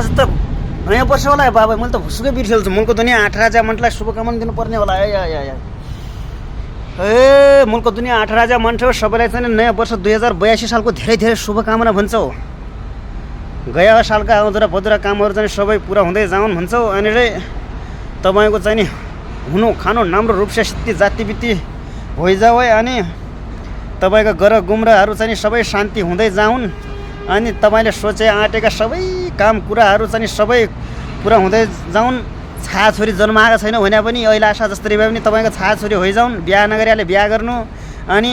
आज त नयाँ वर्ष होला है बाबा, मैले त भुसुकै बिर्सेछु। मुलको दुनियाँ 8 राजा मन्टलाई शुभकामना दिनुपर्ने होला। ए मुलको दुनियाँ 8 राजा मन्ट सबैलाई चाहिँ नयाँ वर्ष 2082 सालको धेरै धेरै शुभकामना भन्छौ। गया सालका अधुरा बधुरा कामहरू चाहिँ सबै पुरा हुँदै जाउन् भन्छौ। अनि तपाईँको चाहिँ नि हुनु खानु राम्रो रूपसे सिद्धि जातिविति भइजाऊ है। अनि तपाईँको ग्रह गुम्राहरू चाहिँ सबै शान्ति हुँदै जाउन्। अनि तपाईँले सोचे आँटेका सबै काम कुराहरू चाहिँ सबै पुरा हुँदै जाउन्। छोरी जन्माएको छैन भने पनि अहिले आशा जस्तै भए पनि तपाईँको छोरी होइजाउन्। बिहा नगरिहाले बिहा गर्नु। अनि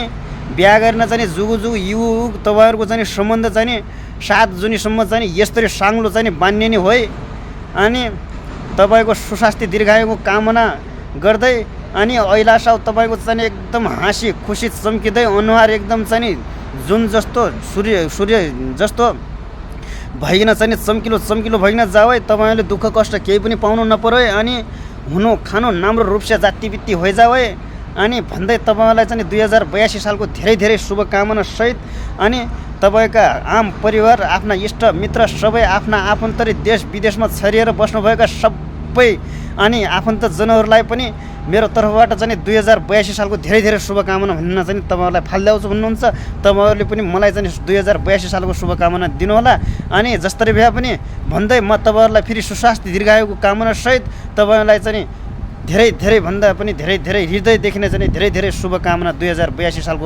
बिहा गर्न चाहिँ जुगु जुगु युग तपाईँहरूको चाहिँ सम्बन्ध चाहिँ 7 जुनीसम्म चाहिँ यस्तरी साङ्लो चाहिँ बान्ने नै होइ। अनि तपाईँको सुस्वास्थ्य दीर्घायुको कामना गर्दै अनि ऐलासा तपाईँको चाहिँ एकदम हाँसी खुसी चम्किँदै अनुहार एकदम चाहिँ जुन जस्तो सूर्य जस्तो भइकन चाहिँ चम्किलो भइकन जाऊ है। तपाईँले दुःख कष्ट केही पनि पाउनु नपरो है। अनि हुनु खानु राम्रो रूपसे जातिवित्ति होइजाऊ है। अनि भन्दै तपाईँलाई चाहिँ 2082 सालको धेरै धेरै शुभकामना सहित अनि तपाईँका आम परिवार आफ्ना इष्ट मित्र सबै आफ्ना आफन्तरी देश विदेशमा छरिएर बस्नुभएका सबै अनि आफन्तजनहरूलाई पनि मेरो तर्फबाट चाहिँ 2082 सालको धेरै धेरै शुभकामना भन्न चाहिँ तपाईँहरूलाई फालिदिउँछु भन्नुहुन्छ। तपाईँहरूले पनि मलाई चाहिँ 2082 सालको शुभकामना दिनुहोला। अनि जसरी भए पनि भन्दै म तपाईँहरूलाई फेरि सुस्वास्थ्य दीर्घायुको कामना सहित तपाईँलाई चाहिँ धेरै धेरै भन्दा पनि धेरै धेरै हृदयदेखि नै चाहिँ धेरै धेरै शुभकामना 2082 सालको